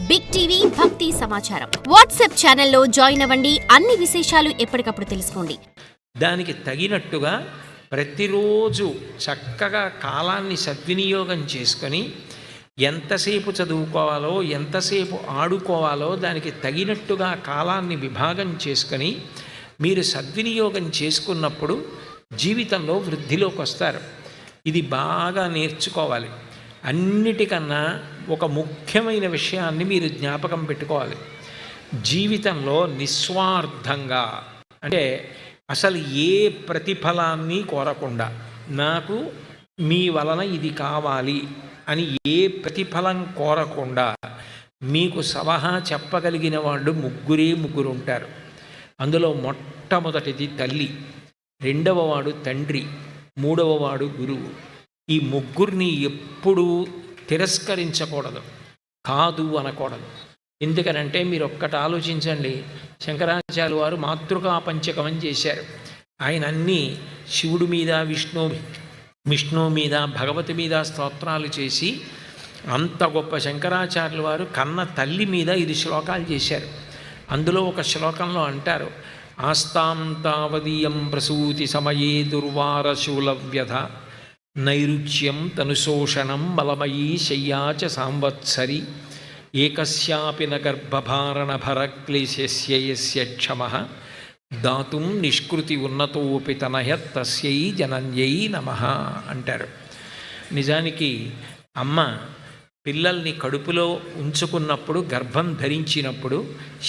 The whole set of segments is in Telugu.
బిగ్ టీవీ భక్తి సమాచారం వాట్సాప్ ఛానల్లో జాయిన్ అవ్వండి. అన్ని విశేషాలు ఎప్పటికప్పుడు తెలుసుకోండి. దానికి తగినట్టుగా ప్రతిరోజు చక్కగా కాలాన్ని సద్వినియోగం చేసుకొని ఎంతసేపు చదువుకోవాలో ఎంతసేపు ఆడుకోవాలో దానికి తగినట్టుగా కాలాన్ని విభాగం చేసుకొని మీరు సద్వినియోగం చేసుకున్నప్పుడు జీవితంలో వృద్ధిలోకి వస్తారు. ఇది బాగా నేర్చుకోవాలి. అన్నిటికన్నా ఒక ముఖ్యమైన విషయాన్ని మీరు జ్ఞాపకం పెట్టుకోవాలి. జీవితంలో నిస్వార్థంగా, అంటే అసలు ఏ ప్రతిఫలాన్ని కోరకుండా, నాకు మీ వలన ఇది కావాలి అని ఏ ప్రతిఫలం కోరకుండా మీకు సలహా చెప్పగలిగిన వాళ్ళు ముగ్గురు ఉంటారు. అందులో మొట్టమొదటిది తల్లి, రెండవ వాడు తండ్రి, మూడవ వాడు గురువు. ఈ ముగ్గురిని ఎప్పుడూ తిరస్కరించకూడదు, కాదు అనకూడదు. ఎందుకనంటే మీరు ఒక్కటి ఆలోచించండి, శంకరాచార్యులు వారు మాతృకా పంచకం అని చేశారు. ఆయన అన్నీ శివుడి మీద విష్ణువు మీద భగవతి మీద స్తోత్రాలు చేసి అంత గొప్ప శంకరాచార్యులు వారు కన్న తల్లి మీద 5 శ్లోకాలు చేశారు. అందులో ఒక శ్లోకంలో అంటారు, ఆస్తాం తావదీయం ప్రసూతి సమయే దుర్వారశూలవ్యధ నైరుచ్యం తనుశోషణం బలమయీ శయ్యాచ సాంవత్సరి ఏకస్యాపి న గర్భభారణ భరక్లేశస్య యస్య క్షమః దాతుం నిష్కృతి ఉన్నతోపి తనయ తస్యై జనన్యై నమః అంటారు. నిజానికి అమ్మ పిల్లల్ని కడుపులో ఉంచుకున్నప్పుడు, గర్భం ధరించినప్పుడు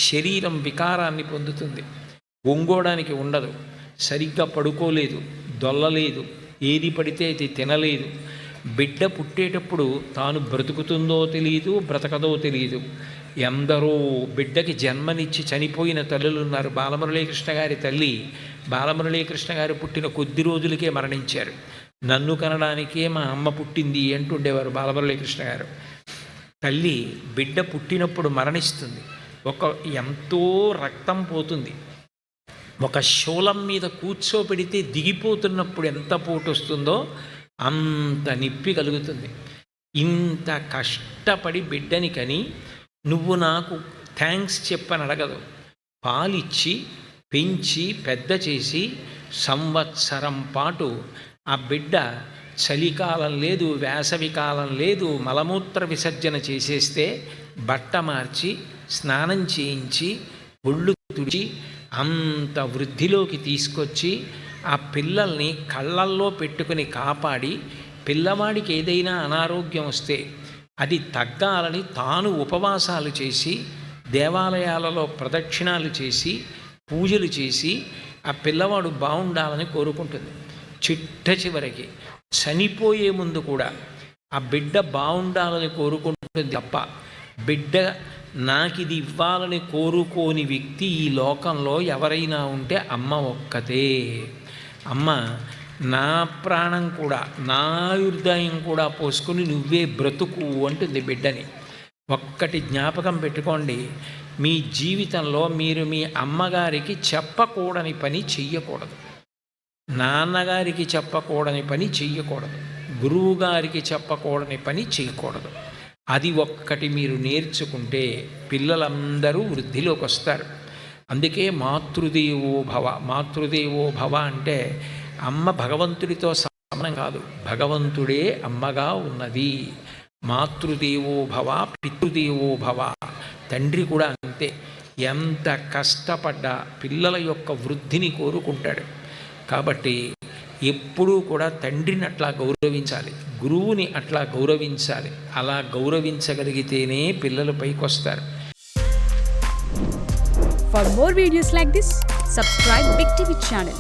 శరీరం వికారాన్ని పొందుతుంది. ఒంగోడానికి ఉండదు, సరిగ్గా పడుకోలేదు, దొల్లలేదు, ఏది పడితే అది తినలేదు. బిడ్డ పుట్టేటప్పుడు తాను బ్రతుకుతుందో తెలియదు, బ్రతకదో తెలియదు. ఎందరో బిడ్డకి జన్మనిచ్చి చనిపోయిన తల్లులు ఉన్నారు. బాలమురళీకృష్ణ గారి తల్లి, బాలమురళీకృష్ణ గారు పుట్టిన కొద్ది రోజులకే మరణించారు. నన్ను కనడానికే మా అమ్మ పుట్టింది అంటుండేవారు బాలమురళీకృష్ణ గారు. తల్లి బిడ్డ పుట్టినప్పుడు మరణిస్తుంది. ఎంతో రక్తం పోతుంది. ఒక శూలం మీద కూర్చోపెడితే దిగిపోతున్నప్పుడు ఎంత పోటు వస్తుందో అంత నిప్పి కలుగుతుంది. ఇంత కష్టపడి బిడ్డని కని నువ్వు నాకు థ్యాంక్స్ చెప్పని అడగదు. పాలిచ్చి పెంచి పెద్ద చేసి సంవత్సరం పాటు ఆ బిడ్డ చలికాలం లేదు, వేసవికాలం లేదు, మలమూత్ర విసర్జన చేసేస్తే బట్ట మార్చి స్నానం చేయించి ఒళ్ళు తుడిచి అంత వృద్ధిలోకి తీసుకొచ్చి ఆ పిల్లల్ని కళ్ళల్లో పెట్టుకుని కాపాడి, పిల్లవాడికి ఏదైనా అనారోగ్యం వస్తే అది తగ్గాలని తాను ఉపవాసాలు చేసి, దేవాలయాలలో ప్రదక్షిణాలు చేసి, పూజలు చేసి ఆ పిల్లవాడు బాగుండాలని కోరుకుంటుంది. చిట్ట చివరికి చనిపోయే ముందు కూడా ఆ బిడ్డ బాగుండాలని కోరుకుంటుంది తప్ప బిడ్డ నాకు ఇది ఇవ్వాలని కోరుకోని వ్యక్తి ఈ లోకంలో ఎవరైనా ఉంటే అమ్మ ఒక్కతే. అమ్మ నా ప్రాణం కూడా, నా హృదయం కూడా పోసుకొని నువ్వే బ్రతుకు అంటుంది బిడ్డని. ఒక్కటి జ్ఞాపకం పెట్టుకోండి, మీ జీవితంలో మీరు మీ అమ్మగారికి చెప్పకూడని పని చెయ్యకూడదు, నాన్నగారికి చెప్పకూడని పని చెయ్యకూడదు, గురువుగారికి చెప్పకూడని పని చేయకూడదు. అది ఒక్కటి మీరు నేర్చుకుంటే పిల్లలందరూ వృద్ధిలోకి వస్తారు. అందుకే మాతృదేవో భవ, మాతృదేవో భవ అంటే అమ్మ భగవంతుడితో సమానం కాదు, భగవంతుడే అమ్మగా ఉన్నది. మాతృదేవో భవ, పితృదేవో భవ, తండ్రి కూడా అంతే. ఎంత కష్టపడ్డా పిల్లల యొక్క వృద్ధిని కోరుకుంటాడు. కాబట్టి ఎప్పుడూ కూడా తండ్రిని అట్లా గౌరవించాలి, గురువుని అట్లా గౌరవించాలి. అలా గౌరవించగలిగితేనే పిల్లలు పైకి వస్తారు. For more videos like this, subscribe Big TV channel.